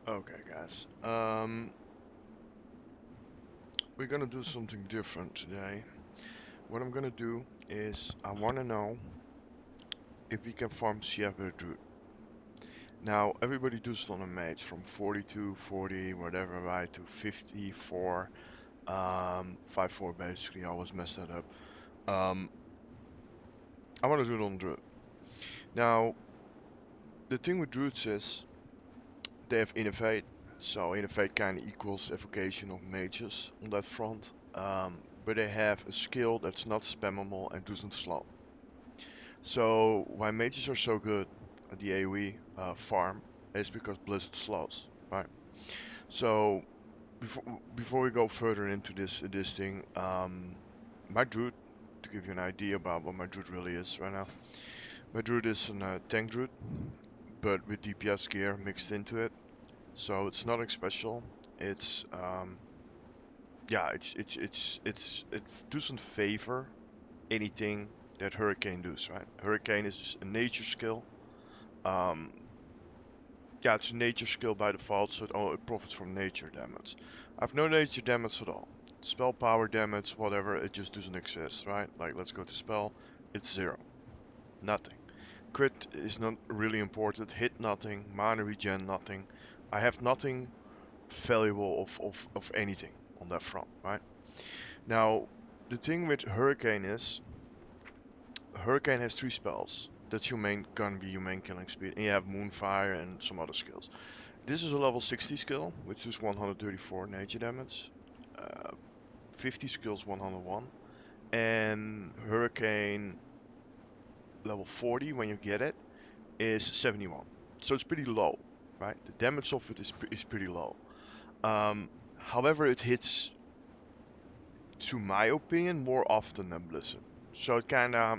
Okay, guys. We're gonna do something different today. What I'm gonna do is I wanna know if we can farm CF with Druid. Now, everybody does it on a mage from 42, 40, whatever, right, to 54, 54 basically. I always mess that up. Um, I wanna do it on Druid. Now, the thing with Druids is they have innervate, so innervate kind of equals evocation of mages on that front. But they have a skill that's not spammable and doesn't slow. So why mages are so good at the AoE farm is because Blizzard slows, right? So before we go further into this thing, my druid, to give you an idea about what my druid really is right now, my druid is a tank druid, but with DPS gear mixed into it. So it's nothing special. It's yeah, it doesn't favor anything that Hurricane does, right? Hurricane is just a nature skill. Um, yeah, it's a nature skill by default, so it profits from nature damage. I've no nature damage at all. Spell power damage, whatever, it just doesn't exist, right? Like, let's go to spell, it's zero. Nothing. Crit is not really important. Hit, nothing. Mana regen, nothing. I have nothing valuable of anything on that front, right? Now, the thing with Hurricane is, Hurricane has three spells. That's your main, gonna be your main killing speed. And you have Moonfire and some other skills. This is a level 60 skill, which is 134 nature damage. 50 skills 101. And Hurricane level 40, when you get it, is 71. So it's pretty low, right? The damage of it is pretty low. However, it hits, to my opinion, more often than Blizzard. So it kind of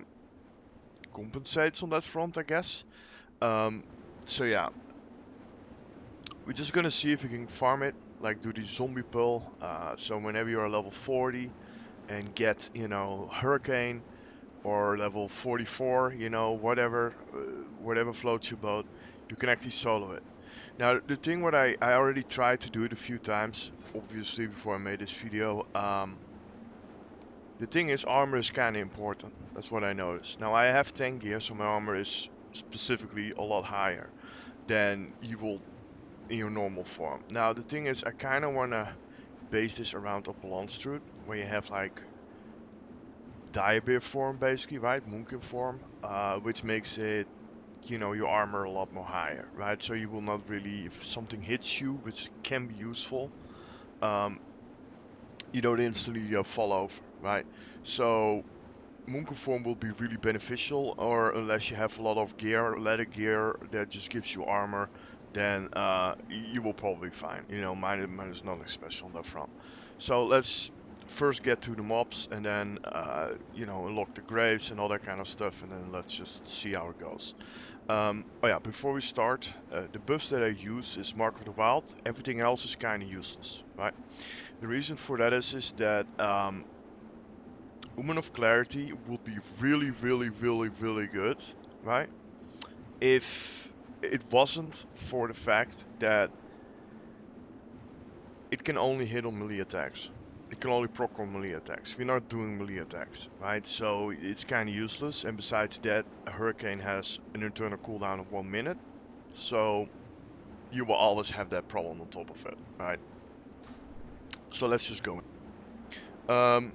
compensates on that front, I guess. Um, so yeah, we're just gonna see if we can farm it, like do the zombie pull. So whenever you're level 40 and get, Hurricane or level 44, whatever floats your boat, you can actually solo it. Now, the thing what I already tried to do it a few times, obviously before I made this video. The thing is, armor is kind of important. That's what I noticed. Now, I have 10 gear, so my armor is specifically a lot higher than you will in your normal form. Now, the thing is, I kind of want to base this around a balance truth, where you have like diabeer form, basically, right? Moonkin form, which makes it, your armor a lot more higher, right? So you will not really, if something hits you, which can be useful, um, you don't instantly fall over, right? So Moonkin form will be really beneficial, or unless you have a lot of gear, leather gear that just gives you armor, then you will probably fine. Mine is nothing special on that front. So let's first get to the mobs, and then unlock the graves and all that kind of stuff, and then let's just see how it goes. Oh yeah, before we start, the buffs that I use is Mark of the Wild. Everything else is kind of useless, right? The reason for that is that Woman of Clarity would be really, really, really, really good, right? If it wasn't for the fact that it can only hit on melee attacks. It can only proc on melee attacks. We're not doing melee attacks, right? So it's kind of useless. And besides that, a Hurricane has an internal cooldown of 1 minute. So you will always have that problem on top of it, right? So let's just go. Um,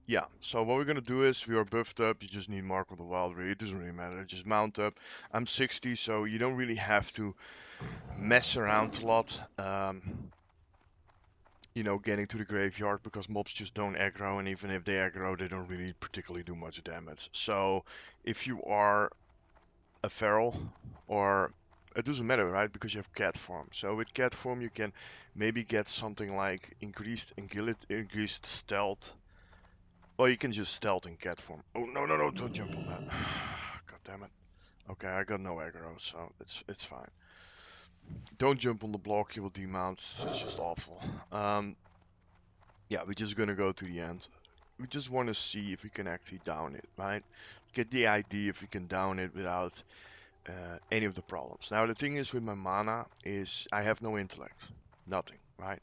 Yeah, so what we're gonna do is we are buffed up. You just need Mark of the Wild. Really, it doesn't really matter. Just mount up. I'm 60, so you don't really have to mess around a lot. Getting to the graveyard because mobs just don't aggro, and even if they aggro, they don't really particularly do much damage. So if you are a feral, or it doesn't matter, right? Because you have cat form. So with cat form, you can maybe get something like increased agility, increased stealth. Well, you can just stealth in cat form. Oh, no, no, no, don't jump on that. God damn it. Okay, I got no aggro, so it's fine. Don't jump on the block, you will demount. It's just awful. Yeah, we're just gonna go to the end. We just want to see if we can actually down it, right? Get the idea if we can down it without any of the problems. Now the thing is with my mana is I have no intellect, nothing, right?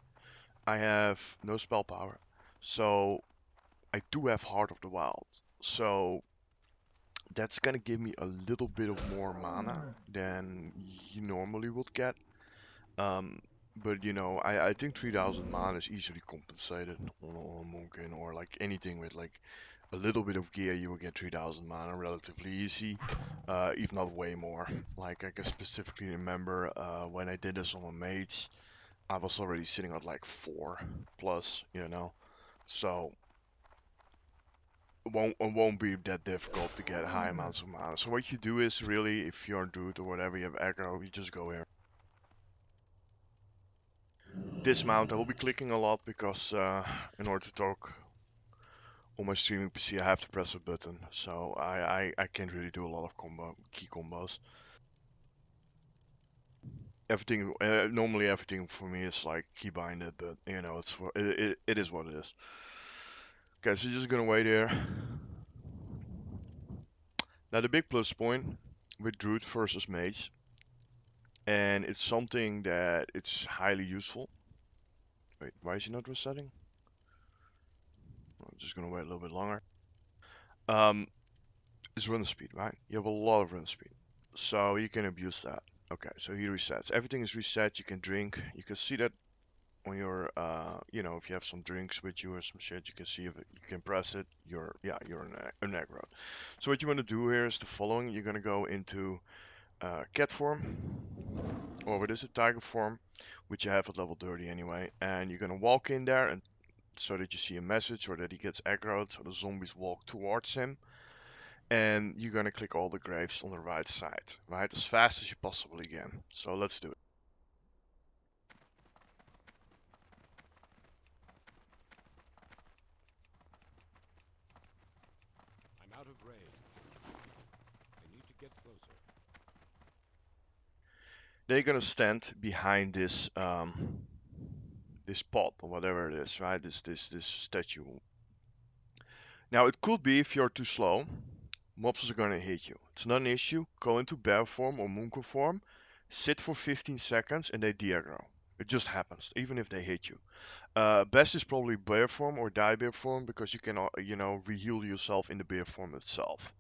I have no spell power, so I do have Heart of the Wild. So that's gonna give me a little bit of more mana than you normally would get. Um, but you know, I think 3000 mana is easily compensated on a moonkin or like anything with like a little bit of gear. You will get 3000 mana relatively easy, if not way more. Like I can specifically remember when I did this on a mage, I was already sitting at like 4 plus, you know. So it won't be that difficult to get high amounts of mana. So what you do is really, if you're a druid or whatever, you have aggro, you just go here. Dismount, I will be clicking a lot because in order to talk on my streaming PC, I have to press a button. So I can't really do a lot of key combos. Everything, normally everything for me is like key binded, but you know, it is what it is. Okay, so just gonna wait here. Now the big plus point with Druid versus Mage, and it's something that it's highly useful. Wait, why is he not resetting? I'm just gonna wait a little bit longer. Um, is run speed, right? You have a lot of run speed, so you can abuse that. Okay, so he resets. Everything is reset. You can drink. You can see that on your, you know, if you have some drinks with you or some shit, you can see if you can press it. You're an aggro. So what you want to do here is the following. You're gonna go into cat form, or what is it, tiger form, which you have at level 30 anyway, and you're gonna walk in there and so that you see a message or that he gets aggroed, so the zombies walk towards him. And you're gonna click all the graves on the right side, right? As fast as you possibly can. So let's do it. I'm out of range. I need to get closer. They're gonna stand behind this pot or whatever it is, right? This statue. Now it could be if you're too slow, mobs are gonna hit you. It's not an issue. Go into bear form or moonkin form, sit for 15 seconds, and they de-aggro. It just happens, even if they hit you. Best is probably bear form or die bear form because you can, you know, re-heal yourself in the bear form itself.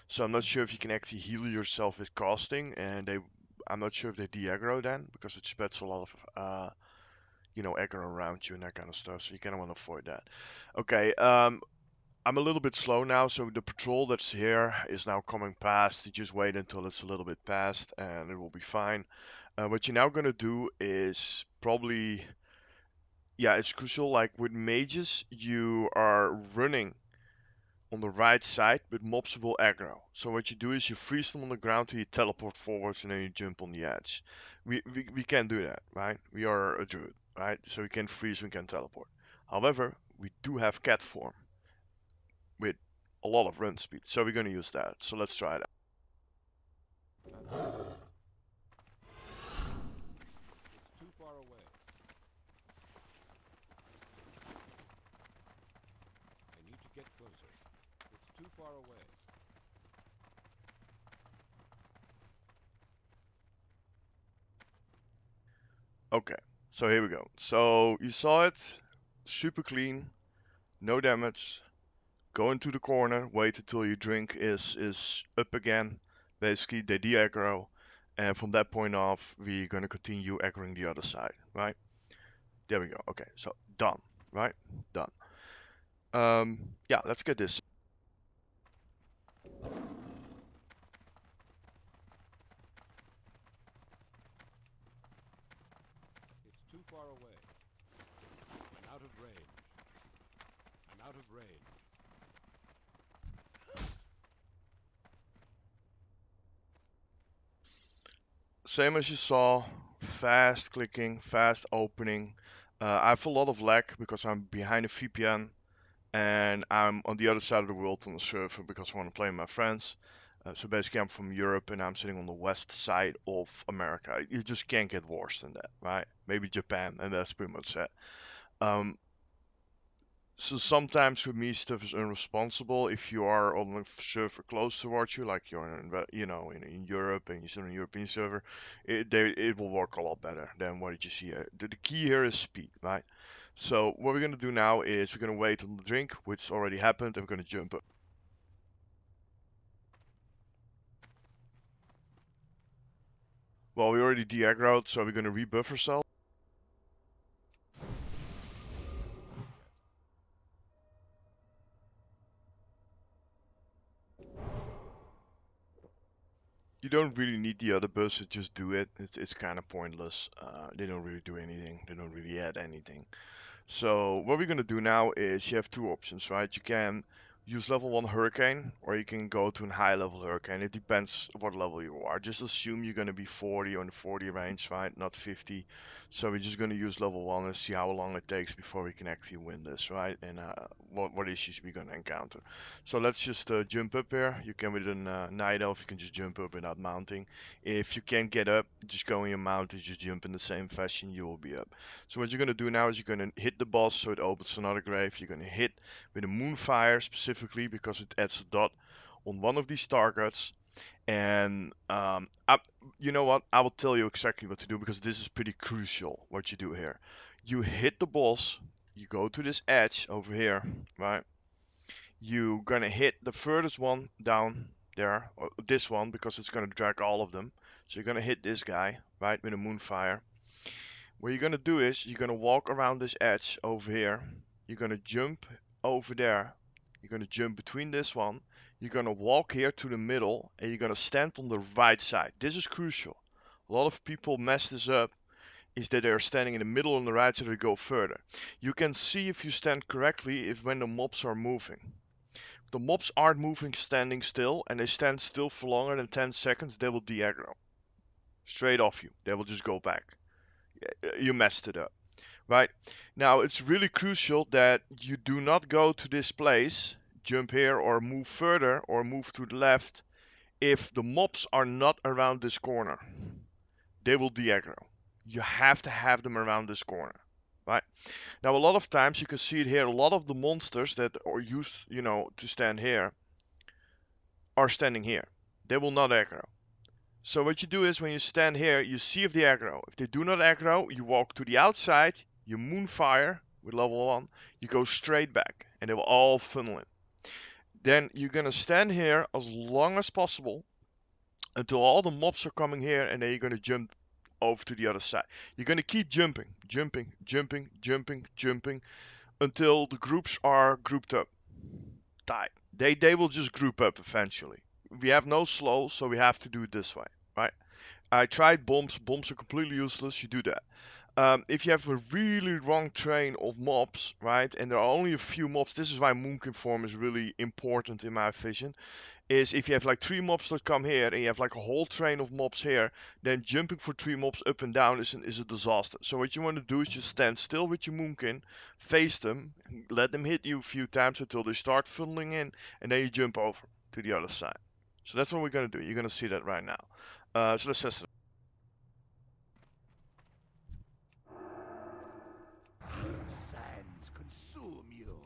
So I'm not sure if you can actually heal yourself with casting, and I'm not sure if they de-aggro then because it spreads a lot of, you know, aggro around you and that kind of stuff. So you kind of want to avoid that. Okay, I'm a little bit slow now, so the patrol that's here is now coming past. You just wait until it's a little bit past, and it will be fine. What you're now gonna do is probably, yeah, it's crucial. Like with mages, you are running on the right side, but mobs will aggro. So what you do is you freeze them on the ground till you teleport forwards and then you jump on the edge. We can't do that, right? We are a druid, right? So we can freeze, we can teleport. However, we do have cat form with a lot of run speed, so we're gonna use that. So let's try that. It's too far away. I need to get closer. It's too far away. Okay, so here we go. So you saw it, super clean, no damage. Go into the corner, wait until your drink is up again. Basically, they de-aggro, and from that point off, we're gonna continue aggroing the other side, right? There we go. Okay, so done, right? Done. Yeah, let's get this. It's too far away. I'm out of range. I'm out of range. Same as you saw, fast clicking, fast opening. I have a lot of lag because I'm behind a VPN and I'm on the other side of the world on the server because I want to play with my friends. So basically, I'm from Europe and I'm sitting on the west side of America. You just can't get worse than that, right? Maybe Japan, and that's pretty much it. Um, So sometimes for me stuff is irresponsible if you are on a server close towards you, like you're in Europe and you're on a European server, it will work a lot better than what you see here. The key here is speed, right? So what we're gonna do now is we're gonna wait on the drink, which already happened, and we're gonna jump up. Well, we already de-aggroed, so we're gonna rebuff ourselves. You don't really need the other buffs to just do it. It's kind of pointless. They don't really do anything. They don't really add anything. So what we're gonna do now is you have two options, right? You can use level 1 Hurricane, or you can go to a high level Hurricane. It depends what level you are. Just assume you're gonna be 40 or in the 40 range, right? Not 50. So we're just gonna use level 1 and see how long it takes before we can actually win this, right? And what issues we're gonna encounter. So let's just jump up here. You can with a Night Elf, you can just jump up without mounting. If you can't get up, just go in your mount and just jump in the same fashion, you will be up. So what you're going to do now is you're going to hit the boss so it opens another grave. You're going to hit with a moonfire specifically because it adds a dot on one of these targets. And you know what? I will tell you exactly what to do because this is pretty crucial what you do here. You hit the boss, you go to this edge over here, right? You're going to hit the furthest one down there, or this one, because it's going to drag all of them. So you're going to hit this guy, right, with a moonfire. What you're gonna do is you're gonna walk around this edge over here. You're gonna jump over there. You're gonna jump between this one. You're gonna walk here to the middle and you're gonna stand on the right side. This is crucial. A lot of people mess this up is that they're standing in the middle on the right so they go further. You can see if you stand correctly if when the mobs are moving. If the mobs aren't moving standing still and they stand still for longer than 10 seconds, they will de-aggro. Straight off you. They will just go back. You messed it up. Right? Now, it's really crucial that you do not go to this place, jump here, or move further, or move to the left if the mobs are not around this corner. They will de-aggro. You have to have them around this corner. Right? Now, a lot of times you can see it here, a lot of the monsters that are used, to stand here are standing here. They will not aggro. So what you do is when you stand here, you see if they aggro. If they do not aggro, you walk to the outside, you moonfire with level 1, you go straight back, and they will all funnel in. Then you're gonna stand here as long as possible until all the mobs are coming here, and then you're gonna jump over to the other side. You're gonna keep jumping, jumping, jumping, jumping, jumping until the groups are grouped up. Tight. They will just group up eventually. We have no slow, so we have to do it this way, right? I tried bombs. Bombs are completely useless. You do that. If you have a really wrong train of mobs, right, and there are only a few mobs, this is why moonkin form is really important in my vision, is if you have like 3 mobs that come here and you have like a whole train of mobs here, then jumping for 3 mobs up and down is a disaster. So what you want to do is just stand still with your moonkin, face them, let them hit you a few times until they start funneling in, and then you jump over to the other side. So that's what we're going to do. You're going to see that right now. So let's test it. Sands consume you.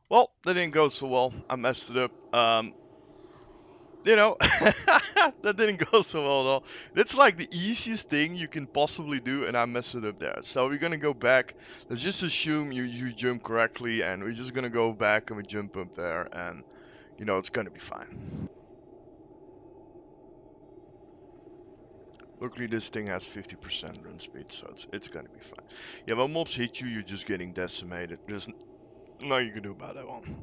Well, that didn't go so well. I messed it up. That didn't go so well at all. That's like the easiest thing you can possibly do, and I messed it up there. So we're gonna go back. Let's just assume you jump correctly, and we're just gonna go back and we jump up there, and it's gonna be fine. Luckily, this thing has 50% run speed, so it's gonna be fine. Yeah, when mobs hit you, you're just getting decimated. There's nothing you can do about that one.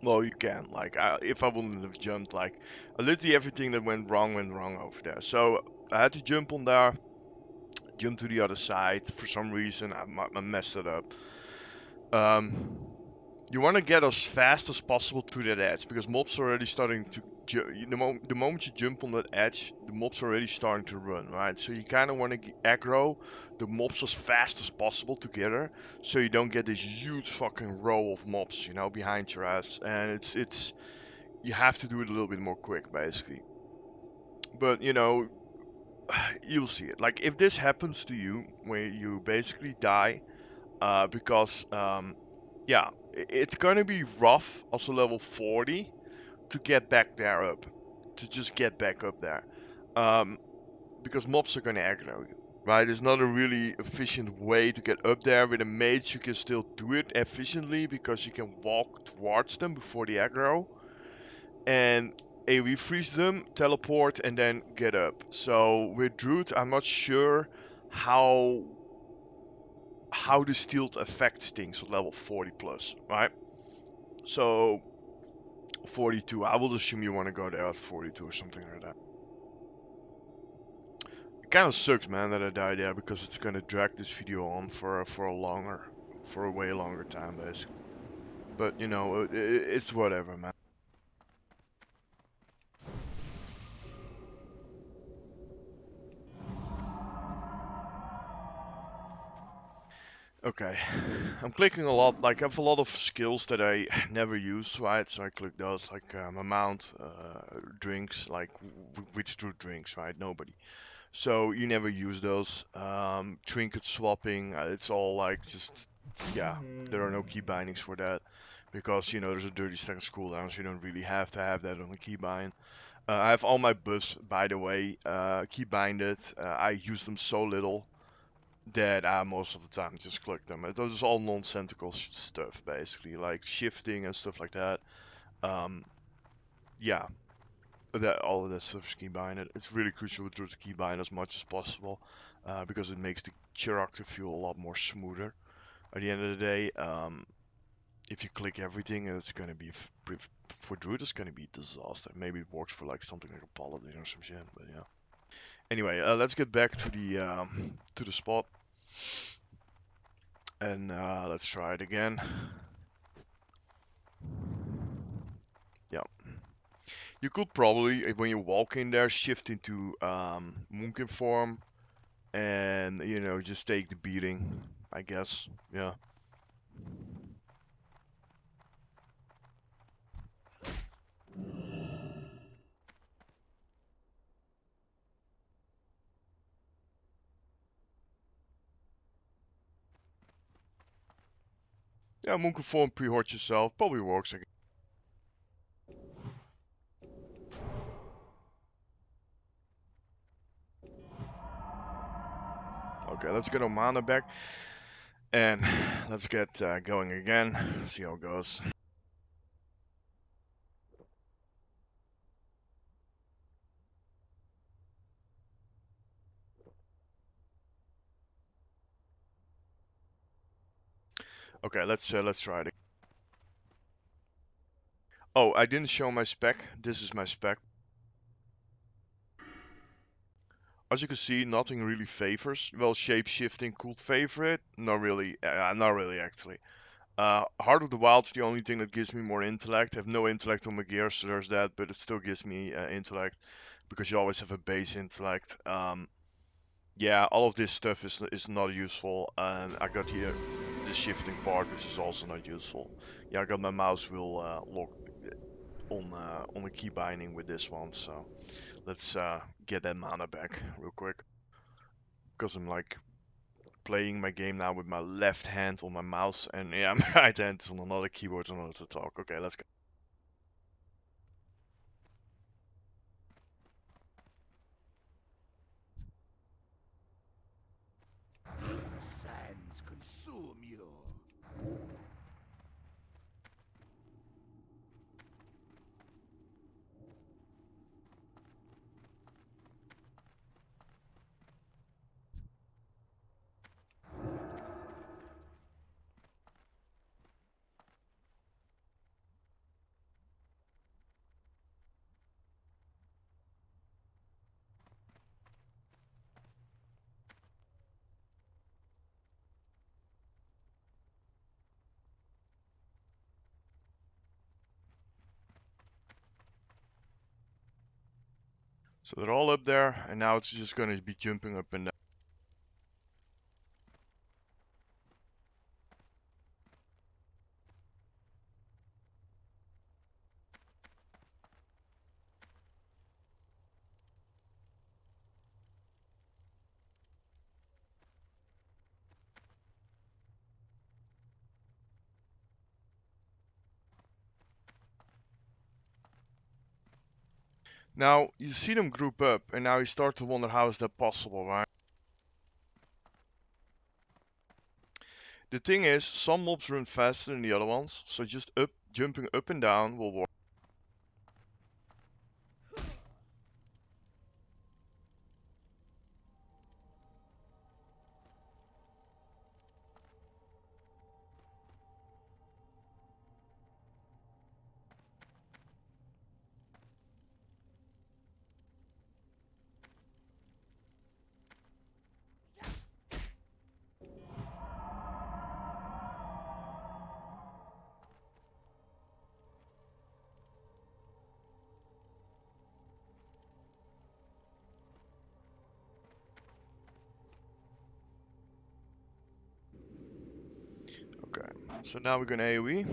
Well, you can. Like, if I wouldn't have jumped, like, literally everything that went wrong over there. So I had to jump on there, jump to the other side. For some reason, I messed it up. You want to get as fast as possible to that edge because mobs are already starting to the moment you jump on that edge, the mobs are already starting to run, right? So you kind of want to aggro the mobs as fast as possible together, so you don't get this huge fucking row of mobs, you know, behind your ass. And it's you have to do it a little bit more quick, basically. But you know, you'll see it. Like if this happens to you, where you basically die, because yeah, it's gonna be rough. Also level 40 to get back there up, to just get back up there, um, because mobs are gonna aggro you. Right, it's not a really efficient way to get up there. With a mage, you can still do it efficiently because you can walk towards them before the aggro and AoE freeze them, teleport, and then get up. So with Druid, I'm not sure how the stealth affects things at level 40 plus, right? So 42, I will assume you want to go there at 42 or something like that. It kind of sucks, man, that I died there because it's gonna drag this video on for a way longer time, basically. But you know, it's whatever, man. Okay, I'm clicking a lot. Like I have a lot of skills that I never use, right? So I click those, like amount, drinks, like which two drinks, right? Nobody. So you never use those. Trinket swapping, it's all like just, yeah, there are no key bindings for that. Because, you know, there's a 30-second cooldown, so you don't really have to have that on a key bind. I have all my buffs, by the way, key binded. I use them so little that I most of the time just click them. It was all nonsensical stuff, basically, like shifting and stuff like that. Yeah, that all of that stuff is keybind. It's really crucial to keybind as much as possible, because it makes the character feel a lot more smoother. At the end of the day, if you click everything, it's gonna be for Druid, it's gonna be a disaster. Maybe it works for like something like a paladin or some shit, but yeah. Anyway, let's get back to the spot, and let's try it again. Yeah. You could probably, when you walk in there, shift into moonkin form, and you know, just take the beating, I guess. Yeah. Yeah, moonkin form pre-hort yourself probably works. Okay, let's get our mana back, and let's get going again. See how it goes. Okay, let's try it. Oh, I didn't show my spec. This is my spec. As you can see, nothing really favors. Well, shape shifting could favor it. Not really. Not really, actually. Heart of the Wild's the only thing that gives me more intellect. I have no intellect on my gear, so there's that, but it still gives me intellect because you always have a base intellect. Yeah, all of this stuff is not useful, and I got here the shifting part, which is also not useful. Yeah, I got my mouse wheel locked on the key binding with this one, so let's get that mana back real quick, because I'm like playing my game now with my left hand on my mouse, and yeah, my right hand is on another keyboard in order to talk. Okay, let's go. The sands consume you. So they're all up there, and now it's just going to be jumping up and down. Now, you see them group up, and now you start to wonder how is that possible, right? The thing is, some mobs run faster than the other ones, so just jumping up and down will work. Okay, so now we're gonna AoE.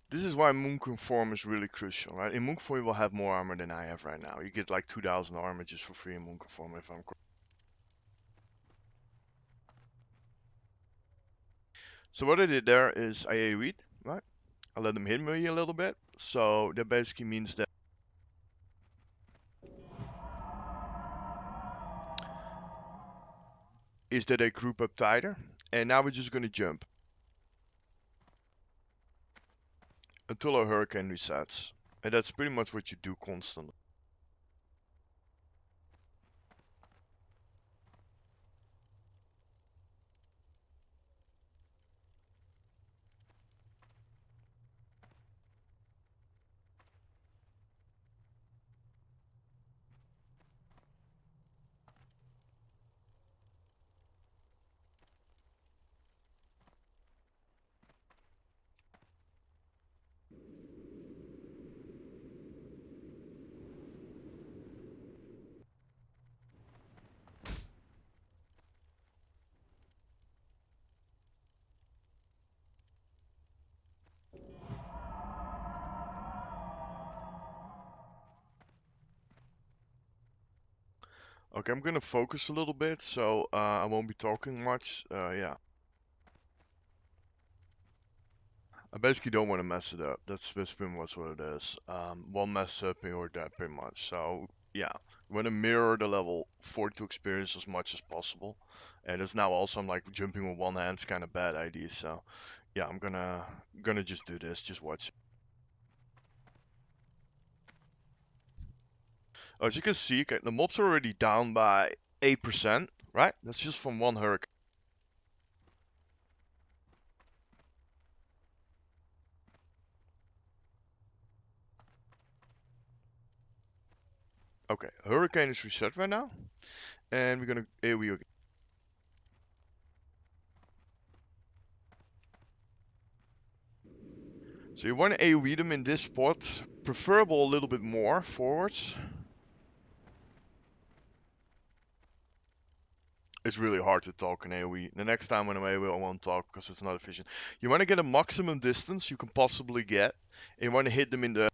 This is why moonkin form is really crucial, right? In moonkin form you will have more armor than I have right now. You get like 2000 armor just for free in moonkin form if I'm correct. So what I did there is I AoE'd, right? I let them hit me a little bit. So that basically means that they group up tighter. And now we're just gonna jump until our hurricane resets. And that's pretty much what you do constantly. Okay, I'm gonna focus a little bit, so I won't be talking much. Yeah. I basically don't want to mess it up. That's pretty much what it is. One mess up and you're dead pretty much. So yeah, we want to mirror the level 42 experience as much as possible. And it's now also I'm like jumping with one hand's kind of bad idea. So yeah, I'm gonna just do this. Just watch. As you can see, okay, the mobs are already down by 8%, right? That's just from one hurricane. Okay, hurricane is reset right now, and we're gonna AoE again. So you want to AoE them in this spot, preferable a little bit more forwards. It's really hard to talk in AoE. The next time when I'm AoE I won't talk because it's not efficient. You want to get a maximum distance you can possibly get, and you want to hit them in the...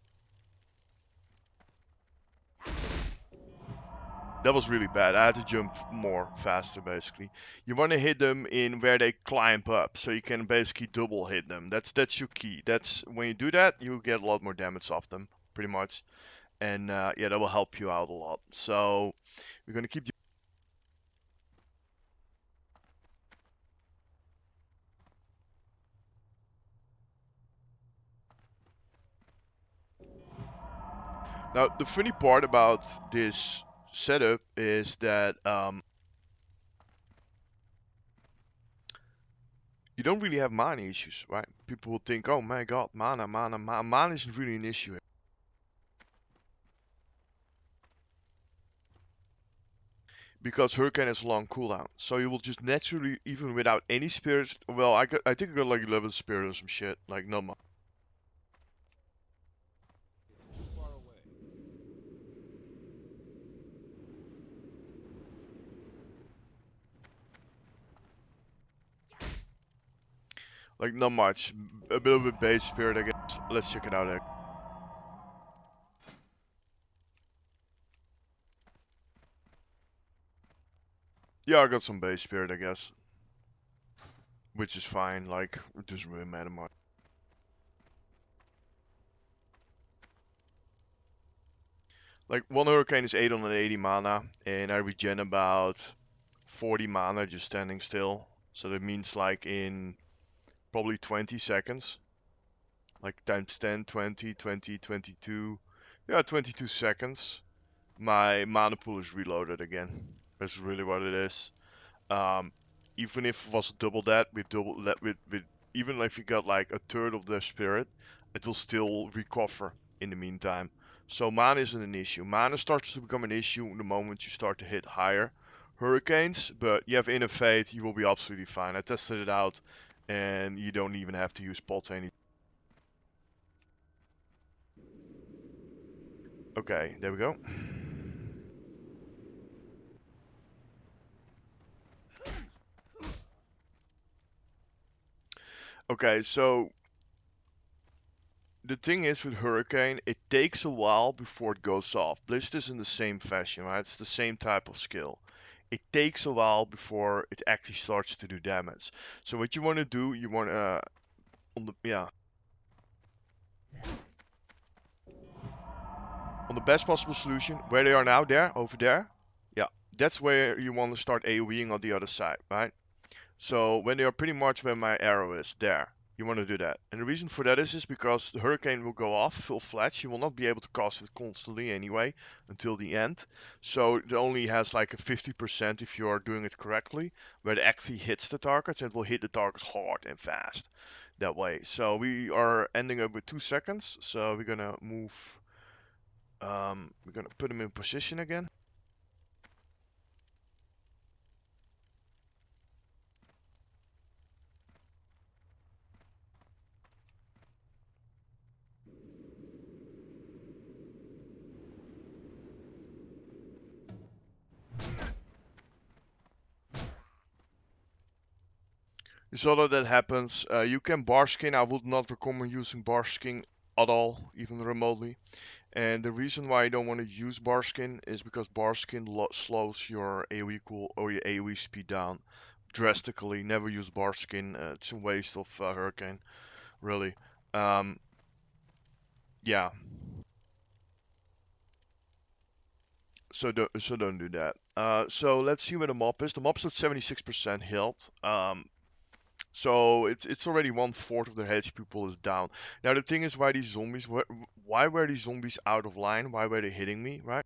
That was really bad. I had to jump more faster basically. You want to hit them in where they climb up, so you can basically double hit them. That's your key. That's when you do that, you get a lot more damage off them, pretty much. And yeah, that will help you out a lot. So we're gonna keep... Now, the funny part about this setup is that you don't really have mana issues, right? People will think, oh my god, mana isn't really an issue here. Because Hurricane has a long cooldown. So you will just naturally, even without any spirits, well, I think I got like 11 spirits or some shit, like not much. Like, not much. A little bit base spirit, I guess. Let's check it out. Yeah, I got some base spirit, I guess. Which is fine. Like, it doesn't really matter much. Like, one hurricane is 880 mana, and I regen about 40 mana just standing still. So that means like in probably 20 seconds. Like times 10, 20, 20, 22. Yeah, 22 seconds. My mana pool is reloaded again. That's really what it is. Um, Even if it was double that, with even if you got like a third of the spirit, it will still recover in the meantime. So mana isn't an issue. Mana starts to become an issue the moment you start to hit higher hurricanes, but you have innervate, you will be absolutely fine. I tested it out, and you don't even have to use pots any. Okay, there we go. Okay, so the thing is with Hurricane, it takes a while before it goes off. Blist is in the same fashion, right? It's the same type of skill. It takes a while before it actually starts to do damage. So what you want to do, you want to, on the best possible solution, where they are now, there, over there, yeah, that's where you want to start AoEing on the other side, right? So when they are pretty much where my arrow is, there, you want to do that. And the reason for that is because the hurricane will go off full-fledged. You will not be able to cast it constantly anyway until the end. So it only has like a 50% if you are doing it correctly, where it actually hits the targets, and it will hit the targets hard and fast that way. So we are ending up with 2 seconds. So we're gonna move, we're gonna put them in position again. So that happens. You can bar skin. I would not recommend using bar skin at all, even remotely. And the reason why I don't want to use bar skin is because bar skin slows your AoE cool or your AoE speed down drastically. Never use bar skin. It's a waste of hurricane, really. Um, yeah. So don't do that. So let's see where the mob is. The mob's at 76% health. So it's already 1/4 of their HP pool is down. Now the thing is, why were these zombies out of line? Why were they hitting me, right?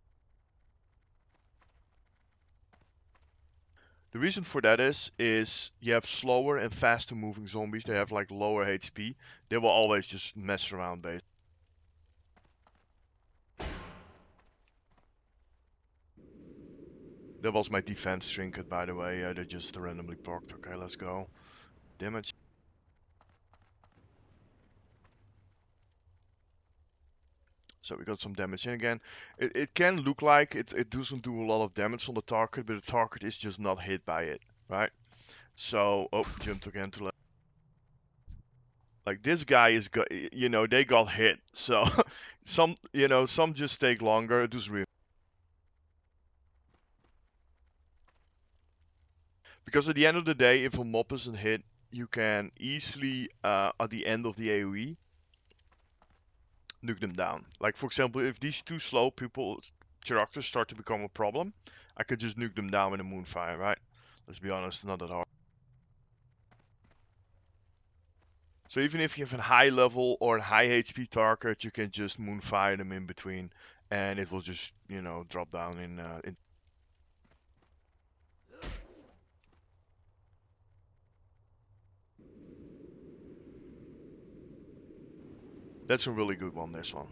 The reason for that is you have slower and faster moving zombies. They have like lower HP. They will always just mess around, basically. That was my defense trinket, by the way. They just randomly procced. Okay, let's go. Damage. So we got some damage in again. It can look like it doesn't do a lot of damage on the target, but the target is just not hit by it, right? So, oh, jumped again to like this guy is got, they got hit. So some just take longer. It was real. Because at the end of the day, if a mob isn't hit, you can easily, at the end of the AoE, nuke them down. Like, for example, if these two slow people, characters start to become a problem, I could just nuke them down with a moonfire, right? Let's be honest, not that hard. So even if you have a high level or a high HP target, you can just moonfire them in between, and it will just, drop down in. That's a really good one, this one.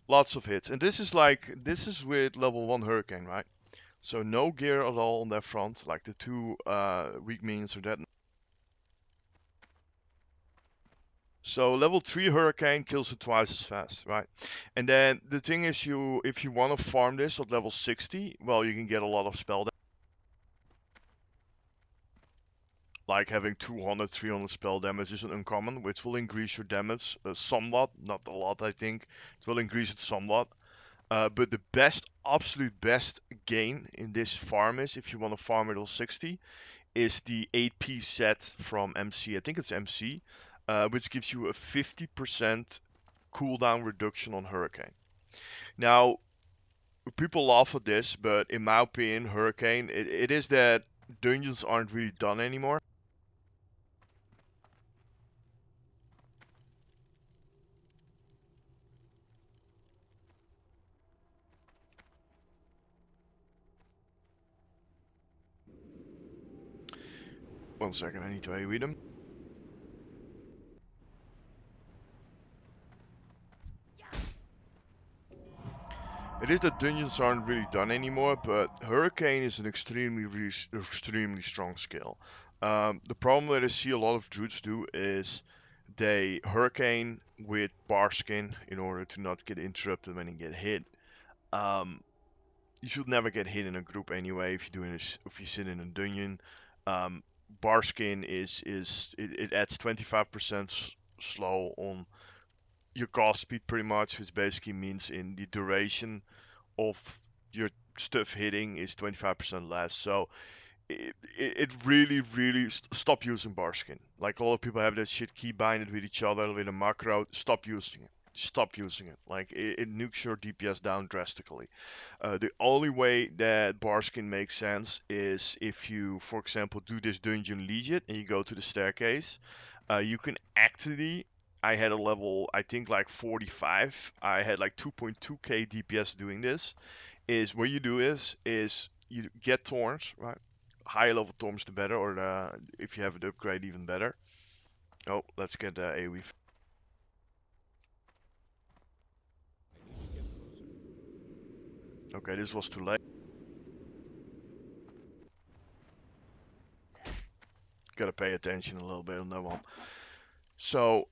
Lots of hits. And this is with level 1 Hurricane, right? So no gear at all on that front, like the two weak means or that. So level 3 Hurricane kills it twice as fast, right? And then the thing is, if you want to farm this at level 60, well, you can get a lot of spell damage. like having 200, 300 spell damage is an uncommon, which will increase your damage somewhat, not a lot I think. It will increase it somewhat. But the best, absolute best gain in this farm is, if you want to farm it till 60, is the 8-piece set from MC. I think it's MC, which gives you a 50% cooldown reduction on Hurricane. Now, people laugh at this, but in my opinion, Hurricane, it is that dungeons aren't really done anymore. One second, I need to AoE them. It is that dungeons aren't really done anymore, but Hurricane is an extremely strong skill. The problem that I see a lot of druids do is they Hurricane with Barskin in order to not get interrupted when they get hit. Um, you should never get hit in a group anyway if you sit in a dungeon. Um, Barskin it adds 25% slow on your cast speed pretty much, which basically means in the duration of your stuff hitting is 25% less. So it really stop using Barskin. Like a lot of people have that shit key binded with each other with a macro. Stop using it. Stop using it. Like it nukes your DPS down drastically. The only way that Barskin makes sense is if you, for example, do this dungeon legit and you go to the staircase. You can actually. I had a level, I think like 45. I had like 2.2k DPS doing this. Is what you do is you get thorns, right? Higher level thorns the better, or if you have an upgrade, even better. Oh, let's get AoE. I need to get closer. Okay, this was too late. Gotta pay attention a little bit on that one. So,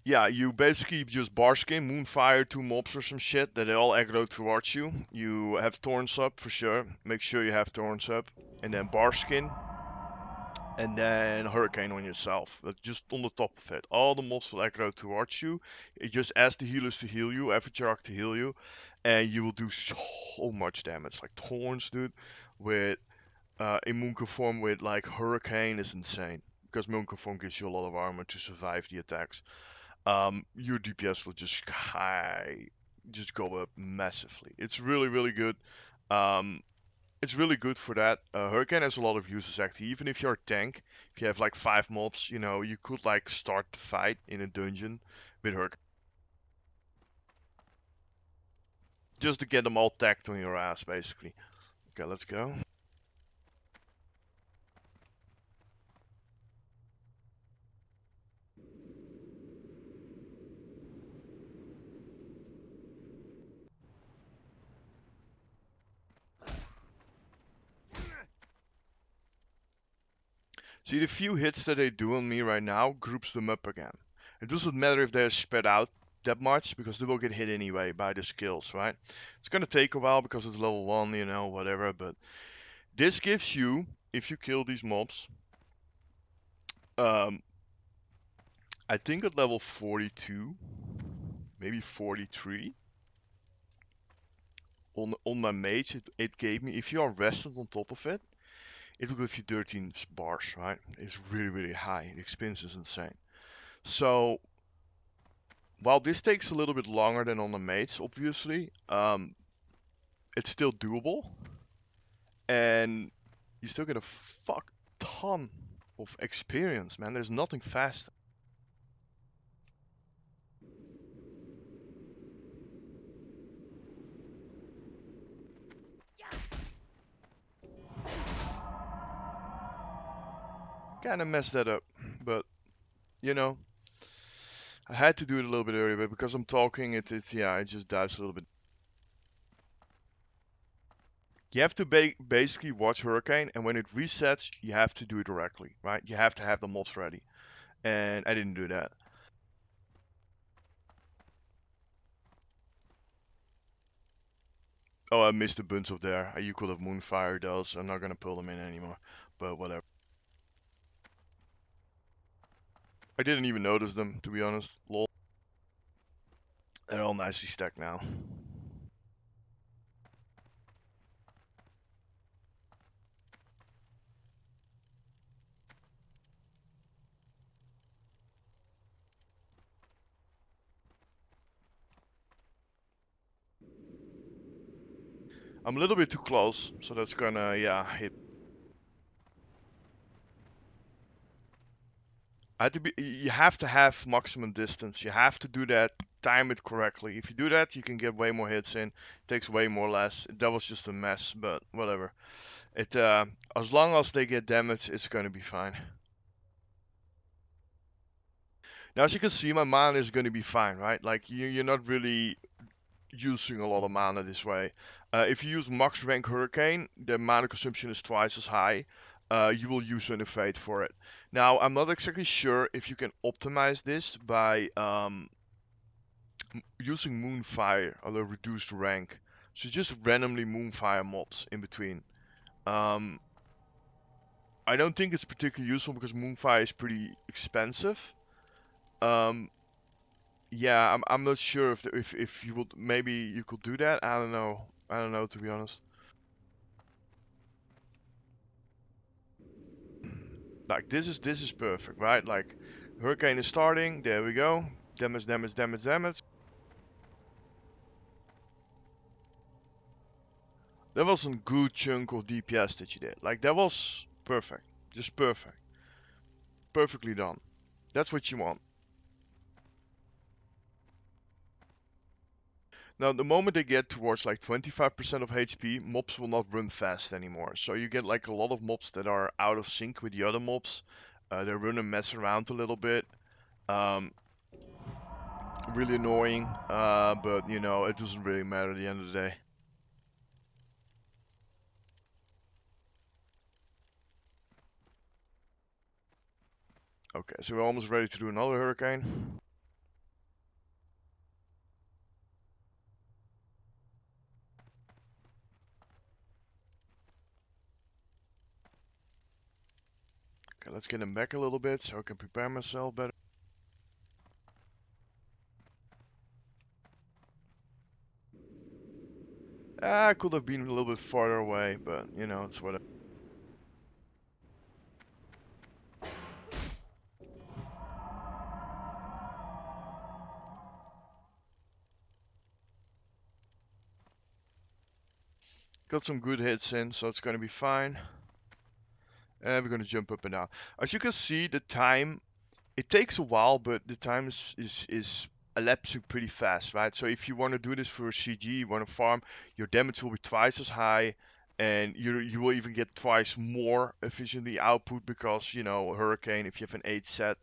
yeah, you basically just barskin, moonfire two mobs or some shit that they all aggro towards you. You have thorns up for sure. Make sure you have thorns up, and then barskin, and then hurricane on yourself. That's just on the top of it. All the mobs will aggro towards you. You just ask the healers to heal you, Avatar to heal you, and you will do so much damage. Like thorns, dude, with in moonkin form with like hurricane is insane because moonkin form gives you a lot of armor to survive the attacks. Your DPS will just go up massively. It's really good. Um, it's really good for that. Hurricane has a lot of uses actually. Even if you're a tank, if you have like 5 mobs, you know, you could like start the fight in a dungeon with Hurricane. Just to get them all tacked on your ass, basically. Okay, let's go. See, the few hits that they do on me right now groups them up again. It doesn't matter if they're spread out that much because they will get hit anyway by the skills, right? It's gonna take a while because it's level 1, you know, whatever, but this gives you, if you kill these mobs, um, I think at level 42, maybe 43, on my mage, it gave me, if you are rested on top of it, it will give you 13 bars, right? It's really high. The experience is insane. So while this takes a little bit longer than on the mates, obviously, it's still doable, and you still get a fuck ton of experience, man. There's nothing fast. Kind of messed that up, but you know, I had to do it a little bit earlier, but because I'm talking, it's yeah, it just dives a little bit. You have to basically watch Hurricane, and when it resets, you have to do it directly, right? You have to have the mobs ready, and I didn't do that. Oh, I missed a bunch of there. You could have Moonfire those. I'm not gonna pull them in anymore. but whatever. I didn't even notice them, to be honest. Lol. They're all nicely stacked now. I'm a little bit too close, so that's gonna, yeah, hit. You have to have maximum distance. You have to do that, time it correctly. If you do that, you can get way more hits in. Takes way more less. That was just a mess, but whatever. It as long as they get damage, it's gonna be fine. Now, as you can see, my mana is gonna be fine, right? Like you're not really using a lot of mana this way. If you use max rank Hurricane, the mana consumption is twice as high. You will use innervate for it. Now, I'm not exactly sure if you can optimize this by using Moonfire or the reduced rank. So just randomly Moonfire mobs in between. Um, I don't think it's particularly useful because Moonfire is pretty expensive. Um, yeah, I'm not sure if you would maybe you could do that. I don't know. I don't know, to be honest. Like this is perfect, right? Like Hurricane is starting. There we go. Damage, damage, damage, damage. That was a good chunk of DPS that you did. Like that was perfect. Just perfect. Perfectly done. That's what you want. Now, the moment they get towards like 25% of HP, mobs will not run fast anymore. So you get like a lot of mobs that are out of sync with the other mobs. They run and mess around a little bit. Um, really annoying, but you know, it doesn't really matter at the end of the day. Okay, so we're almost ready to do another hurricane. Okay, let's get him back a little bit so I can prepare myself better. I could have been a little bit farther away, but you know, it's whatever. Got some good hits in, so it's gonna be fine. And we're gonna jump up and down. As you can see, the time, it takes a while, but the time is elapsing pretty fast, right? So if you want to do this for a CG, you want to farm, your damage will be twice as high, and you will even get twice more efficiently output because you know Hurricane. If you have an 8 set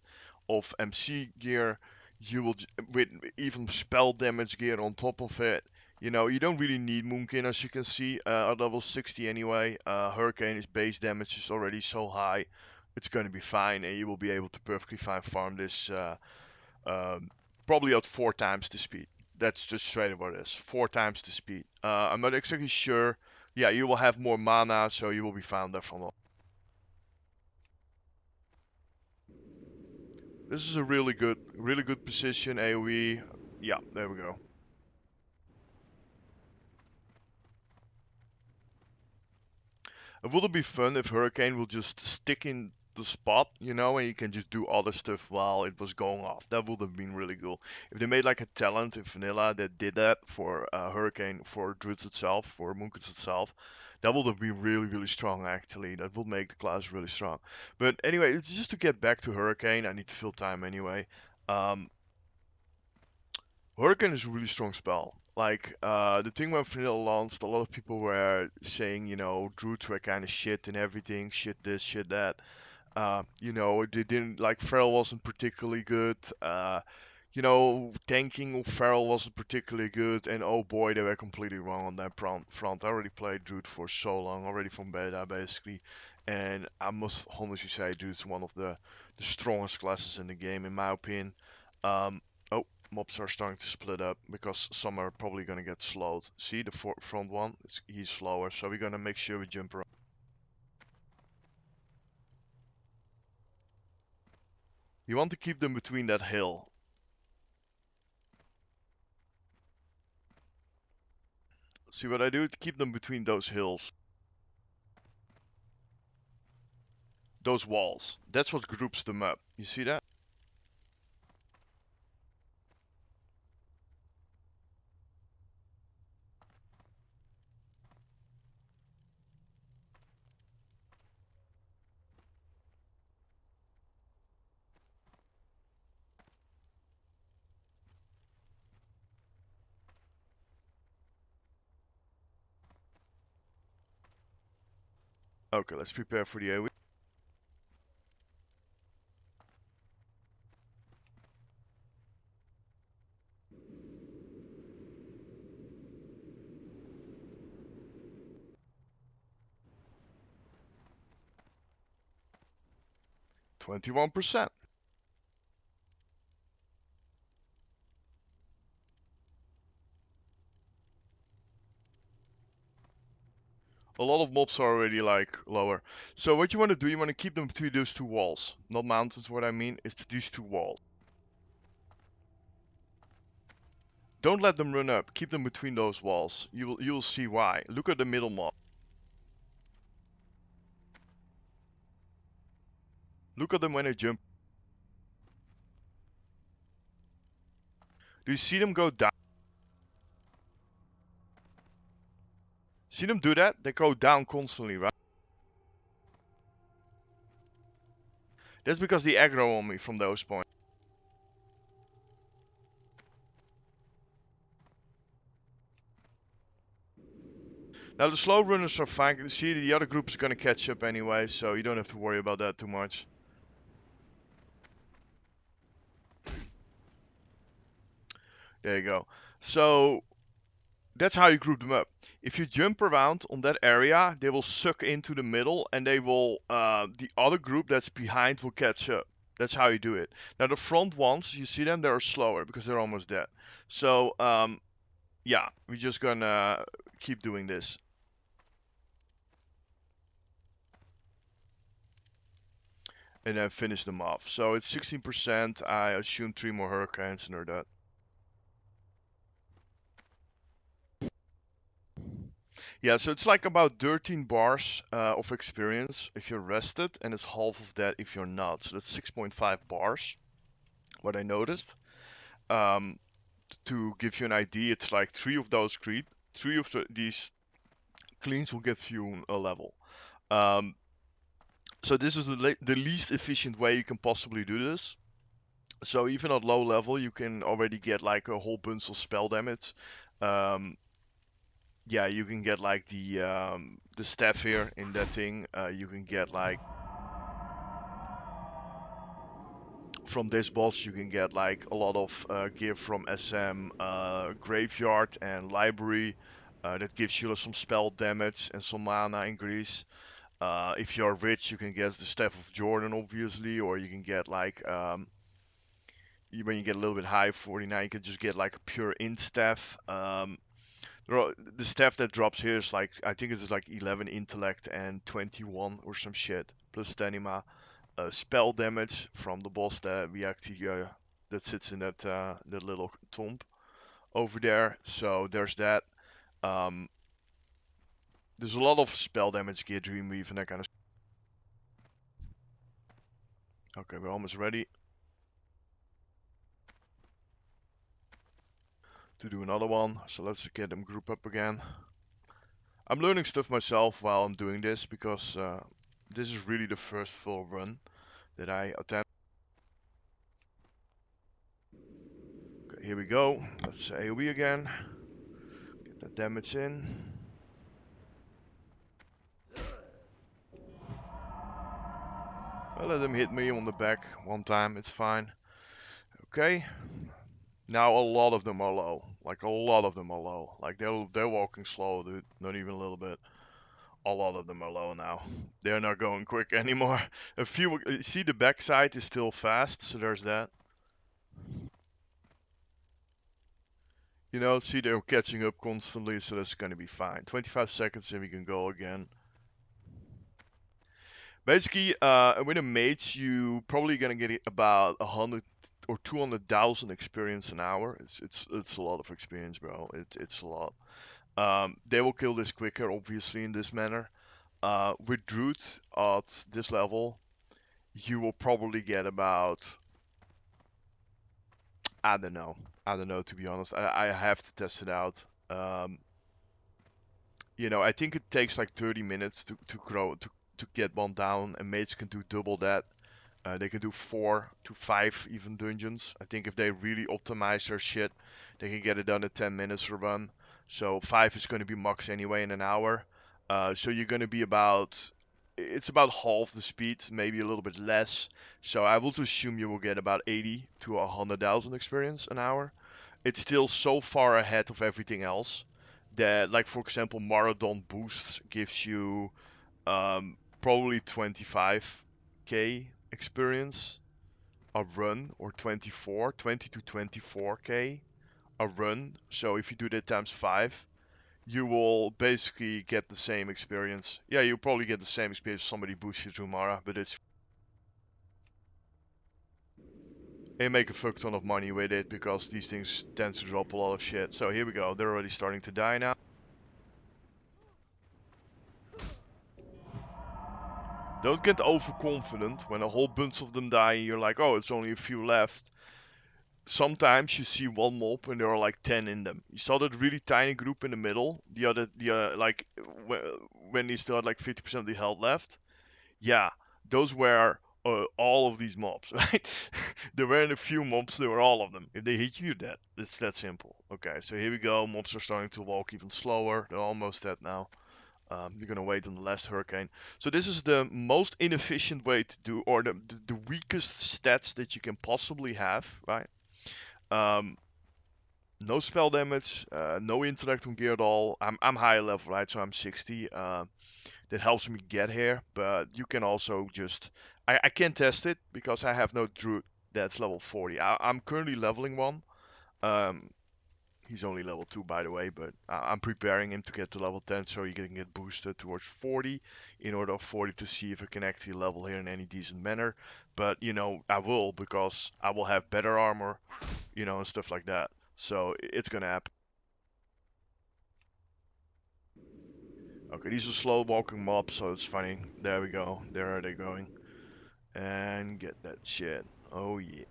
of MC gear, you will with even spell damage gear on top of it. You know, you don't really need Moonkin, as you can see, at level 60 anyway. Hurricane's base damage is already so high, it's going to be fine, and you will be able to perfectly fine farm this um, probably at 4 times the speed. That's just straight up what it is. 4 times the speed. I'm not exactly sure. Yeah, you will have more mana, so you will be fine there from. This is a really good position. AoE. Yeah, there we go. It would be fun if Hurricane will just stick in the spot, you know, and you can just do other stuff while it was going off. That would have been really cool. If they made like a talent in Vanilla that did that for Hurricane, for Druids itself, for Moonkins itself, that would have been really strong actually. That would make the class really strong. But anyway, it's just to get back to Hurricane. I need to fill time anyway. Um, Hurricane is a really strong spell. Like, the thing when Vanilla launched, a lot of people were saying, you know, Druids were kind of shit and everything, shit this, shit that. You know, they didn't, like, Feral wasn't particularly good. You know, tanking of Feral wasn't particularly good, and oh boy, they were completely wrong on that front. I already played Druid for so long, already from beta, basically, and I must honestly say Druid's one of the strongest classes in the game, in my opinion. Um, oh, mobs are starting to split up because some are probably gonna get slowed. See the front one? He's slower, so we're gonna make sure we jump around. You want to keep them between that hill. See what I do? Keep them between those hills. Those walls. That's what groups them up. You see that? Okay, let's prepare for the AoE. 21%. A lot of mobs are already like lower. So what you want to do, you want to keep them between those two walls. Not mountains, what I mean is these two walls. Don't let them run up. Keep them between those walls. You'll see why. Look at the middle mob. Look at them when they jump. Do you see them go down? See them do that? They go down constantly, right? That's because they aggro on me from those points. Now the slow runners are fine. See, the other group is gonna catch up anyway, so you don't have to worry about that too much. There you go. So that's how you group them up. If you jump around on that area, they will suck into the middle, and they will the other group that's behind will catch up. That's how you do it. Now the front ones, you see them, they're slower because they're almost dead. So yeah, we're just gonna keep doing this. And then finish them off. So it's 16%. I assume 3 more hurricanes and they're dead. Yeah, so it's like about 13 bars of experience if you're rested, and it's half of that if you're not. So that's 6.5 bars. What I noticed. Um, to give you an idea, it's like 3 of those these cleans will give you a level. Um, so this is the least efficient way you can possibly do this. So even at low level, you can already get like a whole bunch of spell damage. Um, yeah, you can get like the staff here in that thing. You can get like from this boss, you can get like a lot of gear from SM graveyard and library. That gives you some spell damage and some mana increase. If you're rich, you can get the staff of Jordan, obviously, or you can get like when you get a little bit high, 49, you can just get like a pure int staff. The staff that drops here is like, I think it's like 11 intellect and 21 or some shit, plus Stanima. Spell damage from the boss that we actually that sits in that little tomb over there. So there's that. Um, there's a lot of spell damage, gear, dreamweave, and that kind of stuff. Okay, we're almost ready to do another one. So let's get them group up again. I'm learning stuff myself while I'm doing this because this is really the first full run that I attempt. Okay, here we go. Let's AoE again. Get that damage in. I'll let them hit me on the back one time. It's fine. Okay. Now a lot of them are low. Like a lot of them are low. Like they're walking slow, dude. Not even a little bit. A lot of them are low now. They're not going quick anymore. A few. See, the backside is still fast, so there's that. You know, see, they're catching up constantly, so that's gonna be fine. 25 seconds and we can go again. Basically, with a mage, you probably gonna get about 100 or 200,000 experience an hour. It's a lot of experience, bro. It's a lot. They will kill this quicker, obviously, in this manner. With Druid at this level, you will probably get about, I don't know. I don't know, to be honest. I have to test it out. Um, I think it takes like 30 minutes to get one down, and mates can do double that. They can do 4 to 5 even dungeons. I think if they really optimize their shit, they can get it done in 10 minutes per run. So 5 is going to be max anyway in an hour. So you're going to be it's about half the speed, maybe a little bit less. So I will assume you will get about 80 to 100,000 experience an hour. It's still so far ahead of everything else that, like for example, Marathon Boosts gives you probably 25k experience a run, or 20 to 24k a run. So if you do that times 5, you will basically get the same experience. Yeah, you'll probably get the same experience if somebody boosts you through Mara, but they make a fuck ton of money with it because these things tend to drop a lot of shit. So here we go. They're already starting to die now. Don't get overconfident when a whole bunch of them die and you're like, oh, it's only a few left. Sometimes you see one mob and there are like 10 in them. You saw that really tiny group in the middle, like when they still had like 50% of the health left. Yeah, those were all of these mobs, right? There weren't a few mobs, there were all of them. If they hit you, you're dead. It's that simple. Okay, so here we go. Mobs are starting to walk even slower. They're almost dead now. You're gonna wait on the last hurricane. So this is the most inefficient way to do, or the weakest stats that you can possibly have, right? Um, no spell damage, no interact on gear at all. I'm high level, right? So I'm 60. That helps me get here, but you can also just I can't test it because I have no druid that's level 40. I'm currently leveling one. Um, he's only level 2, by the way, but I'm preparing him to get to level 10 so he can get boosted towards 40 in order of 40 to see if I can actually level here in any decent manner. But I will, because I will have better armor, and stuff like that. So it's gonna happen. Okay, these are slow walking mobs, so it's funny. There we go. There are they going. And get that shit. Oh yeah.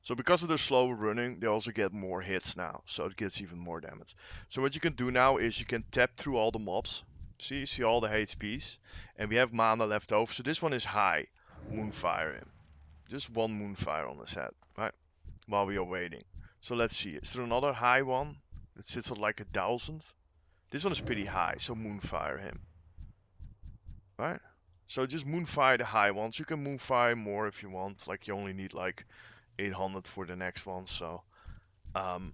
So because of the slow running, they also get more hits now. So it gets even more damage. So what you can do now is you can tap through all the mobs. See all the HPs? And we have mana left over. So this one is high. Moonfire him. Just one Moonfire on his head, right? While we are waiting. So let's see. Is there another high one? It sits at like 1,000. This one is pretty high, so Moonfire him. Right? So just Moonfire the high ones. You can Moonfire more if you want. Like you only need like 800 for the next one. So um,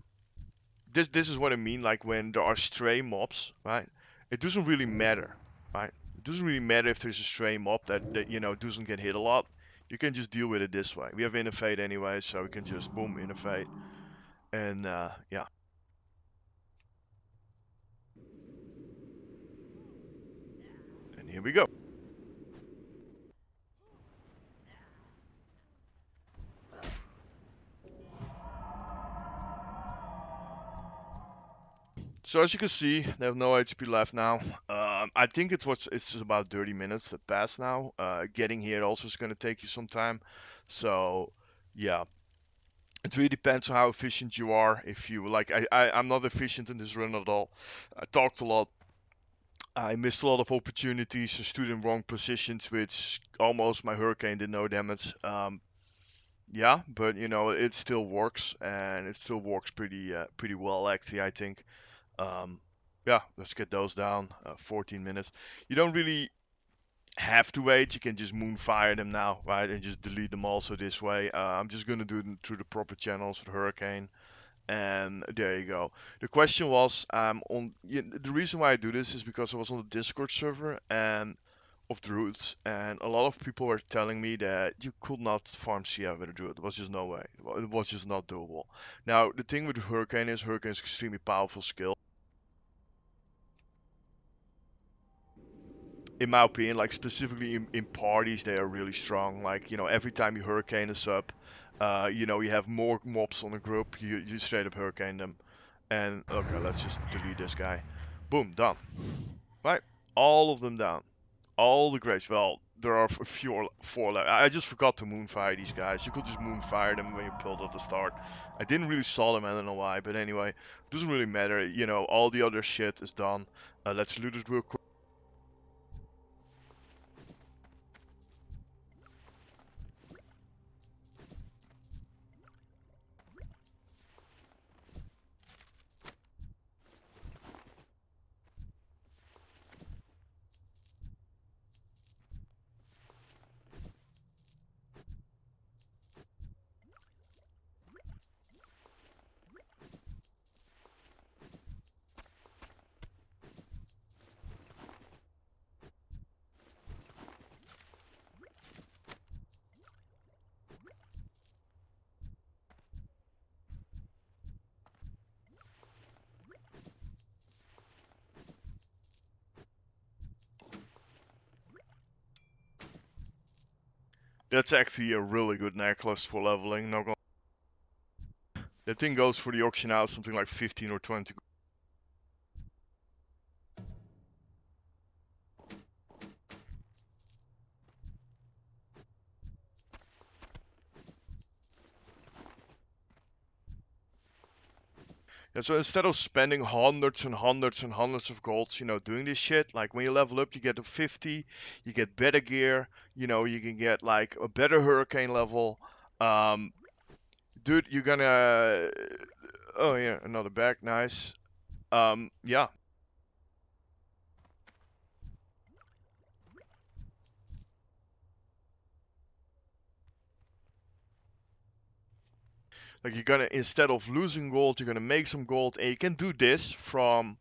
this is what I mean. Like when there are stray mobs, right? It doesn't really matter, right? It doesn't really matter if there's a stray mob that doesn't get hit a lot. You can just deal with it this way. We have innervate anyway, so we can just boom innervate, and yeah. And here we go. So as you can see, they have no HP left now. I think it's about 30 minutes that pass now. Getting here also is going to take you some time. So yeah, it really depends on how efficient you are. If you like, I'm not efficient in this run at all. I talked a lot. I missed a lot of opportunities and stood in wrong positions, which almost my hurricane did no damage. Yeah, but it still works, and it still works pretty well actually, I think. Um, yeah, let's get those down. 14 minutes. You don't really have to wait. You can just moonfire them now, right? And just delete them also this way. I'm just gonna do them through the proper channels with Hurricane. And there you go. The question was, the reason why I do this is because I was on the Discord server and of druids, and a lot of people were telling me that you could not farm CF with a druid. It was just no way. It was just not doable. Now the thing with Hurricane is extremely powerful skill. in my opinion, like specifically in parties, they are really strong. Like, every time you hurricane us up, you have more mobs on the group, you straight up hurricane them. And okay, let's just delete this guy. Boom, done. Right? All of them down. All the graves. Well, there are a few, four left. I just forgot to moonfire these guys. You could just moonfire them when you pulled at the start. I didn't really saw them, I don't know why, but anyway, doesn't really matter. All the other shit is done. Let's loot it real quick. That's actually a really good necklace for leveling. Not gonna. That thing goes for the auction house something like 15 or 20. Yeah, so instead of spending hundreds and hundreds and hundreds of golds, doing this shit, like when you level up, you get to 50, you get better gear, you can get like a better hurricane level. Um, Dude, you're gonna. Oh yeah, another bag, nice. Yeah, like you're gonna instead of losing gold, you're gonna make some gold, and you can do this from.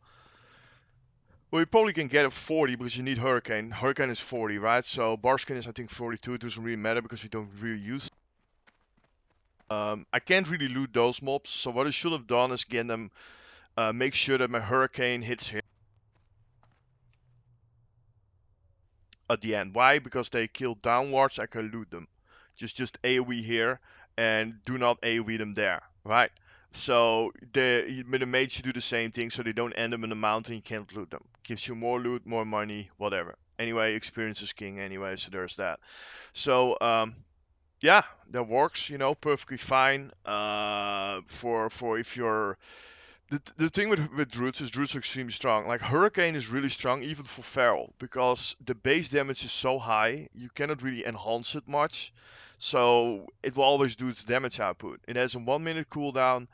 Well, you probably can get a 40 because you need Hurricane. Hurricane is 40, right? So Barskin is I think 42. It doesn't really matter because you don't really use. I can't really loot those mobs. So what I should have done is get them. Make sure that my Hurricane hits here at the end. Why? Because they kill downwards. I can loot them. Just AoE here and do not AoE them there, right? So the mage should do the same thing, so they don't end them in the mountain. You can't loot them. Gives you more loot, more money, whatever. Anyway, experience is king anyway, so there's that. So yeah, that works. Perfectly fine. For if you're the thing with Druids is Druids are extremely strong. Like Hurricane is really strong even for Feral because the base damage is so high you cannot really enhance it much. So it will always do its damage output. It has a 1 minute cooldown.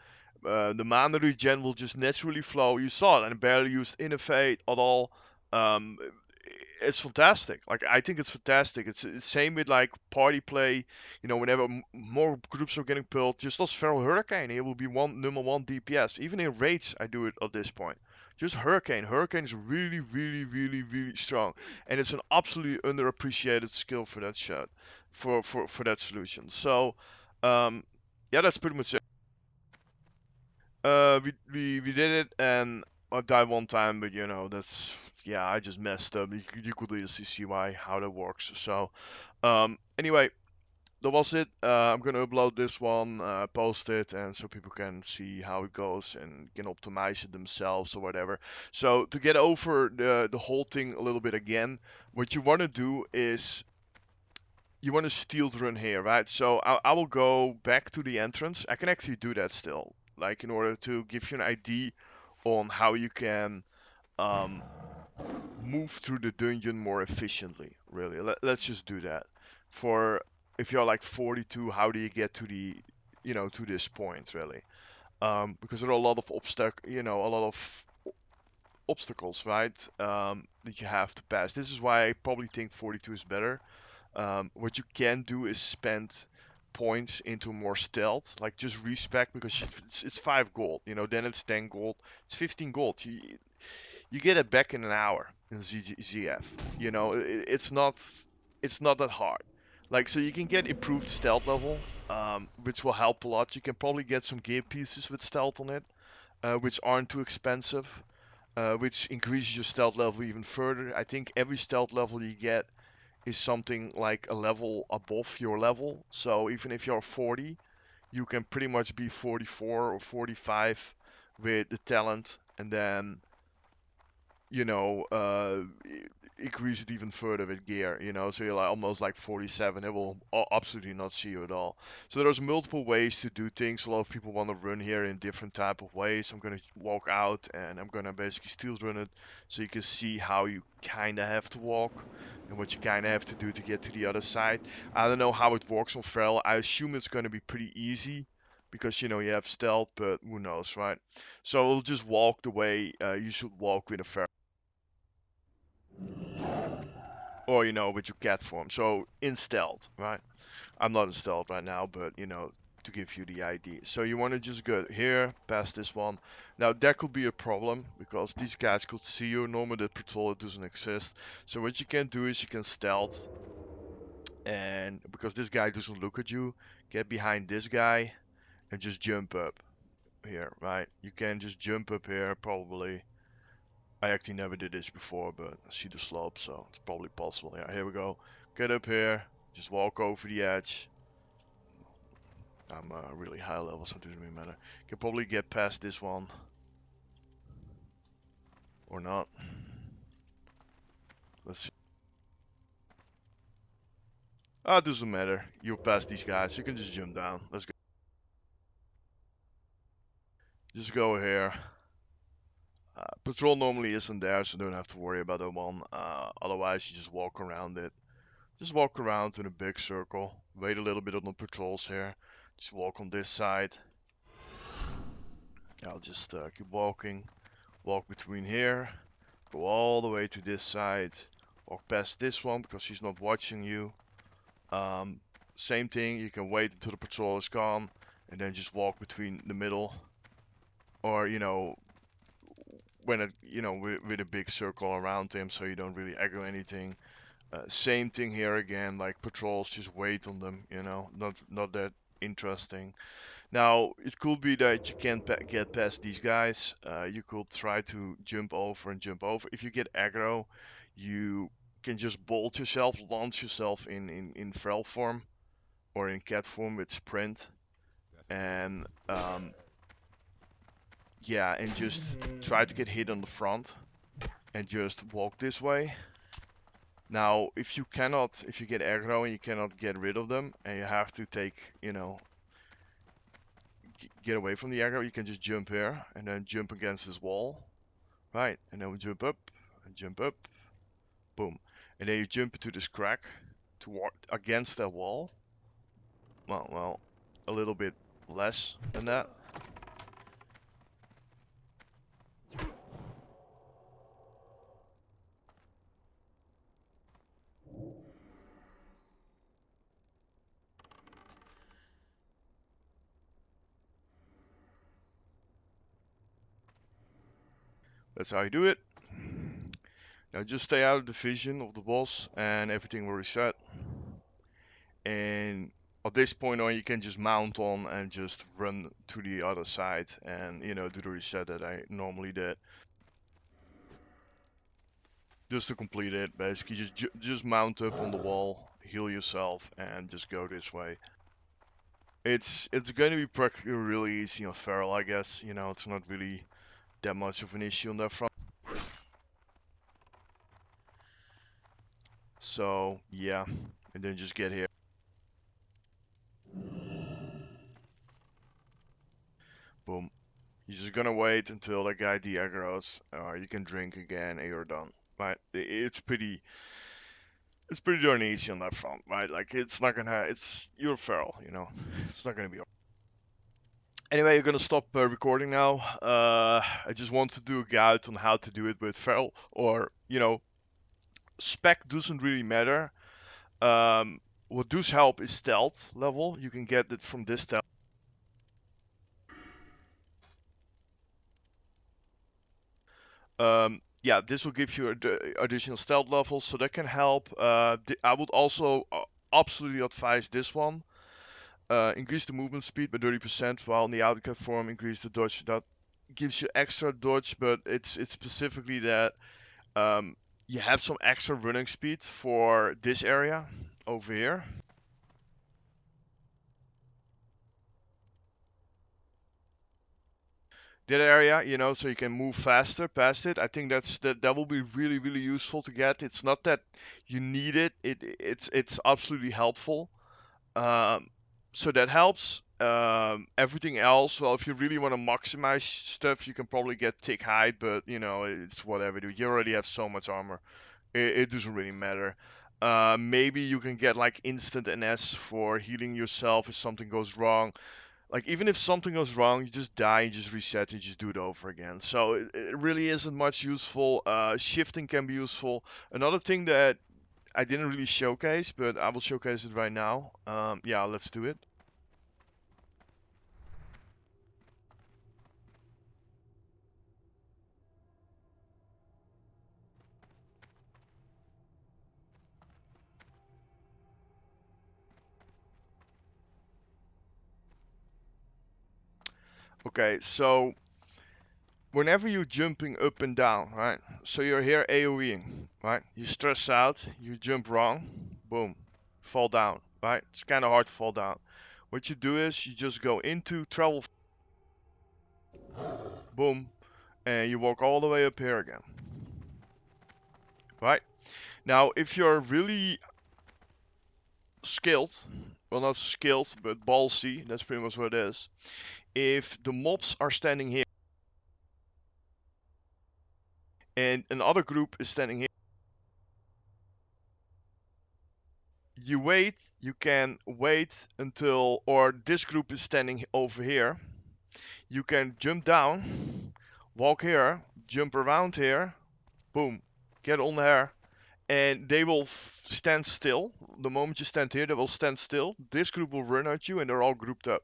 The mana regen will just naturally flow. You saw it, and I barely used innervate at all. Um, it's fantastic. Like I think it's fantastic. It's same with like party play. Whenever more groups are getting pulled, just as Feral Hurricane, it will be number one DPS. Even in raids, I do it at this point. Just Hurricane. Hurricane is really, really, really, really strong, and it's an absolutely underappreciated skill for that shot, for that solution. So, yeah, that's pretty much it. We did it, and I died one time, but that's yeah, I just messed up. You could easily see why how that works. So, anyway, that was it. I'm gonna upload this one, post it, and so people can see how it goes and can optimize it themselves or whatever. So to get over the whole thing a little bit again, what you want to do is you want to steal run here, right? So I will go back to the entrance. I can actually do that still, like in order to give you an idea on how you can um, move through the dungeon more efficiently. Really, let's just do that. For if you're like 42, how do you get to to this point really? Because there are a lot of a lot of obstacles, right? That you have to pass. This is why I probably think 42 is better. What you can do is spend points into more stealth, like just respec because it's 5 gold, then it's 10 gold, it's 15 gold. You get it back in an hour in ZF. It's not that hard. Like so you can get improved stealth level, which will help a lot. You can probably get some gear pieces with stealth on it, which aren't too expensive. which increases your stealth level even further. I think every stealth level you get is something like a level above your level. So even if you're 40, you can pretty much be 44 or 45 with the talent, and then increase it even further with gear, so you're like almost like 47. It will absolutely not see you at all. So there's multiple ways to do things. A lot of people want to run here in different type of ways. I'm gonna walk out and I'm gonna basically steel run it so you can see how you kind of have to walk and what you kind of have to do to get to the other side. I don't know how it works on Feral. I assume it's gonna be pretty easy because you have stealth, but who knows, right? So we'll just walk the way you should walk with a Feral. Or with your cat form. So in stealth, right? I'm not in stealth right now, but to give you the idea. So you want to just go here, past this one. Now that could be a problem because these guys could see you. Normally the patrol doesn't exist. So what you can do is you can stealth, and because this guy doesn't look at you, get behind this guy and just jump up here, right? You can just jump up here probably. I actually never did this before, but I see the slope, so it's probably possible. Yeah, here we go. Get up here, just walk over the edge. I'm really high level, so it doesn't really matter. Can probably get past this one. Or not. Let's see. Ah, it doesn't matter. You're past these guys. You can just jump down. Let's go. Just go here. Patrol normally isn't there, so don't have to worry about that one. Otherwise, you just walk around it. Just walk around in a big circle. Wait a little bit on the patrols here. Just walk on this side. I'll just keep walking. Walk between here. Go all the way to this side. Walk past this one because she's not watching you. Same thing, you can wait until the patrol is gone and then just walk between the middle. Or, when it, with a big circle around him so you don't really aggro anything. Same thing here again, like patrols, just wait on them, not that interesting. Now, it could be that you can't get past these guys. You could try to jump over and jump over. If you get aggro, you can just bolt yourself, launch yourself in feral form or in cat form with sprint. And yeah, and just try to get hit on the front and just walk this way. Now, if you get aggro and you cannot get rid of them and you have to take, get away from the aggro, you can just jump here and then jump against this wall, right? And then we jump up and jump up, boom. And then you jump into this crack toward against that wall. Well, a little bit less than that. That's how you do it. Now just stay out of the vision of the boss and everything will reset. And at this point on, you can just mount on and just run to the other side and, do the reset that I normally did. Just to complete it, basically just mount up on the wall, heal yourself, and just go this way. It's going to be practically really easy on Feral, I guess. It's not really that much of an issue on that front. So yeah, and then just get here. Boom. You're just gonna wait until that guy de-aggroes, or you can drink again and you're done. Right? It's pretty darn easy on that front, right? Like you're Feral, It's not gonna be. Anyway, you're gonna stop recording now. I just want to do a guide on how to do it with Feral, or spec doesn't really matter. What does help is stealth level. You can get it from this stealth. Yeah, this will give you additional stealth levels, so that can help. I would also absolutely advise this one. Increase the movement speed by 30%, while in the outcast form increase the dodge. gives you extra dodge, but it's specifically that um, you have some extra running speed for this area over here. That area, so you can move faster past it. I think that will be really really useful to get. It's not that you need it. It's absolutely helpful. Um, so that helps. Everything else, well, if you really want to maximize stuff, you can probably get tick hide, but it's whatever, dude. You already have so much armor. It doesn't really matter. Maybe you can get like instant NS for healing yourself if something goes wrong. Like even if something goes wrong, you just die, you just reset, and you just do it over again. So it really isn't much useful. Shifting can be useful. Another thing that I didn't really showcase, but I will showcase it right now. Yeah, let's do it. Okay, so whenever you're jumping up and down, right? So you're here AoEing, right? You stress out, you jump wrong, boom, fall down, right? It's kind of hard to fall down. What you do is you just go into travel, boom, and you walk all the way up here again, right? Now, if you're really skilled, well, not skilled, but ballsy, that's pretty much what it is. If the mobs are standing here and another group is standing here, you can wait until, or this group is standing over here. You can jump down, walk here, jump around here, boom, get on there, and they will stand still. The moment you stand here, they will stand still. This group will run at you, and they're all grouped up.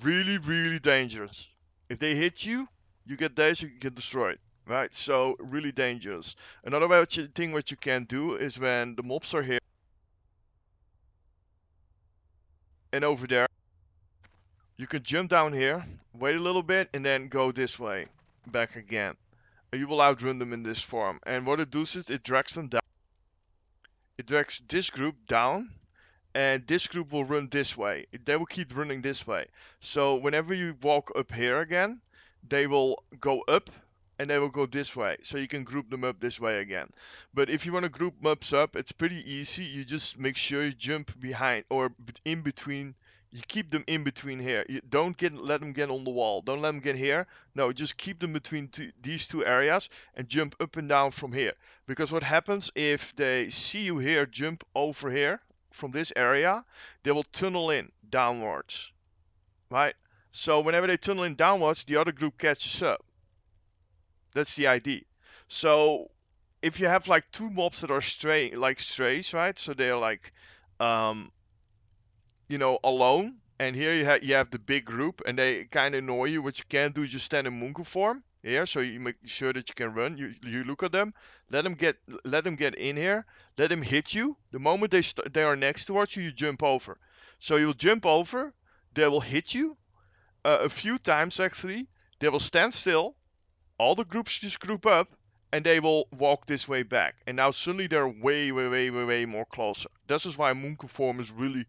Really, really dangerous. If they hit you, you get this, you get destroyed. Right? So really dangerous. Another thing what you can do is when the mobs are here and over there, you can jump down here, wait a little bit, and then go this way, back again. You will outrun them in this form. And what it does is it drags them down. It drags this group down, and this group will run this way. They will keep running this way. So whenever you walk up here again, they will go up and they will go this way. So you can group them up this way again. But if you want to group mobs up, it's pretty easy. You just make sure you jump behind or in between. You keep them in between here. You don't let them get on the wall. Don't let them get here. No, just keep them between these two areas and jump up and down from here. Because what happens if they see you here, jump over here from this area, they will tunnel in downwards, right? So whenever they tunnel in downwards, the other group catches up. That's the idea. So if you have like two mobs that are strays, right? So they're like, um, alone. And here you have the big group, and they kind of annoy you. What you can do is just stand in moonkin form here, so you make sure that you can run. You look at them, let them get in here, let them hit you. The moment they are next towards you, you jump over. So you'll jump over, they will hit you a few times actually. They will stand still. All the groups just group up, and they will walk this way back. And now suddenly they're way, way, way, way, way more closer. This is why moonkin form is really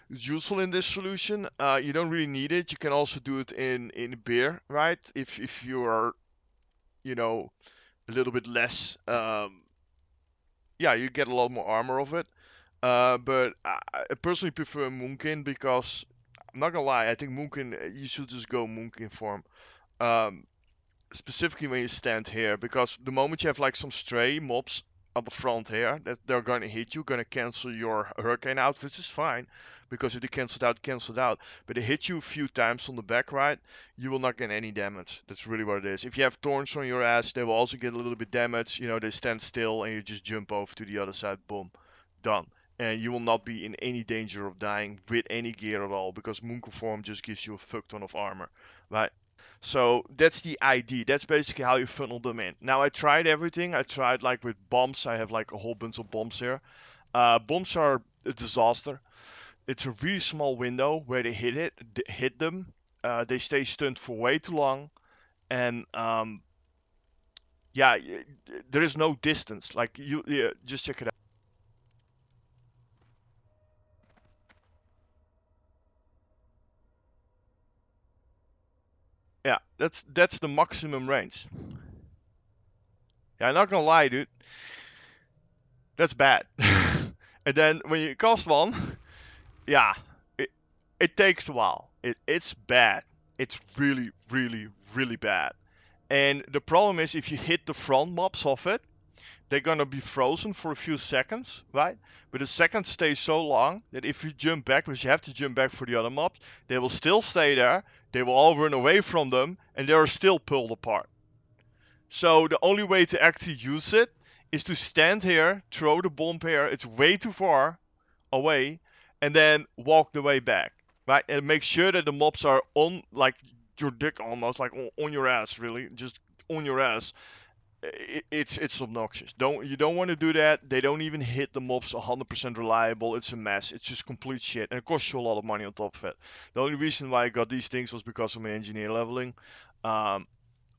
useful in this solution. You don't really need it. You can also do it in beer, right? If you are, you know, a little bit less, yeah, you get a lot more armor of it. But I personally prefer Moonkin because I'm not gonna lie, I think Moonkin you should just go Moonkin form. Um, Specifically when you stand here, because the moment you have like some stray mobs at the front here, that they're gonna hit you, gonna cancel your hurricane out, which is fine, because if they cancel it out. But they hit you a few times on the back right, you will not get any damage. That's really what it is. If you have thorns on your ass, they will also get a little bit damage. They stand still and you just jump over to the other side, boom, done. And you will not be in any danger of dying with any gear at all, because Moonco form just gives you a fuck ton of armor, right? So that's the ID. That's basically how you funnel them in. Now I tried everything. I tried like with bombs. I have like a whole bunch of bombs here. Bombs are a disaster. It's a really small window where they hit them. They stay stunned for way too long, and yeah, there is no distance. Like yeah, just check it out. Yeah, that's the maximum range. Yeah, I'm not gonna lie, dude. That's bad. And then when you cast one, yeah, it it takes a while. It's bad. It's really, really, really bad. And the problem is if you hit the front mobs of it, they're gonna be frozen for a few seconds, right? But the seconds stay so long that if you jump back, because you have to jump back for the other mobs, they will still stay there. They will all run away from them, and they are still pulled apart. So the only way to actually use it is to stand here, throw the bomb here. It's way too far away, and then walk the way back, right? And make sure that the mobs are on, like your dick almost, like on your ass, really, just on your ass. It's obnoxious. You don't want to do that. They don't even hit the mobs 100% reliable. It's a mess. It's just complete shit, and it costs you a lot of money on top of it. The only reason why I got these things was because of my engineer leveling. Um,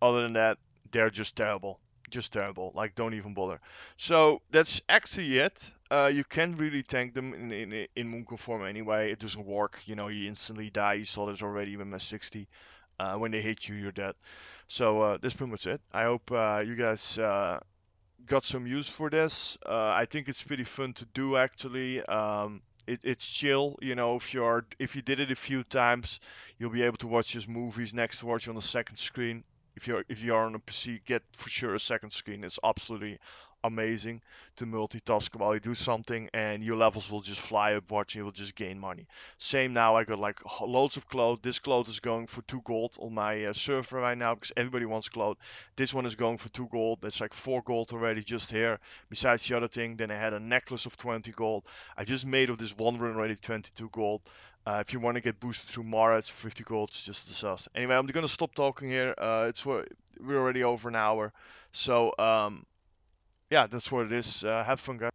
Other than that, they're just terrible. Just terrible. Like, don't even bother. So that's actually it. You can't really tank them in moonkin form anyway. It doesn't work. You instantly die. You saw this already with my 60. When they hit you, you're dead. So that's pretty much it. I hope you guys got some use for this. I think it's pretty fun to do actually. It's chill, if you did it a few times, you'll be able to watch his movies next to watch on the second screen. If you are on a PC, get for sure a second screen. It's absolutely amazing to multitask while you do something, and your levels will just fly up watching. You will just gain money. Same now. I got like loads of cloth. This cloth is going for 2 gold on my server right now because everybody wants cloth. This one is going for 2 gold. That's like 4 gold already just here. Besides the other thing, then I had a necklace of 20 gold. I just made of this one run already 22 gold. If you want to get boosted through Mara, it's 50 gold. It's just a disaster. Anyway, I'm gonna stop talking here. We're already over an hour. So yeah, that's what it is. Have fun, guys.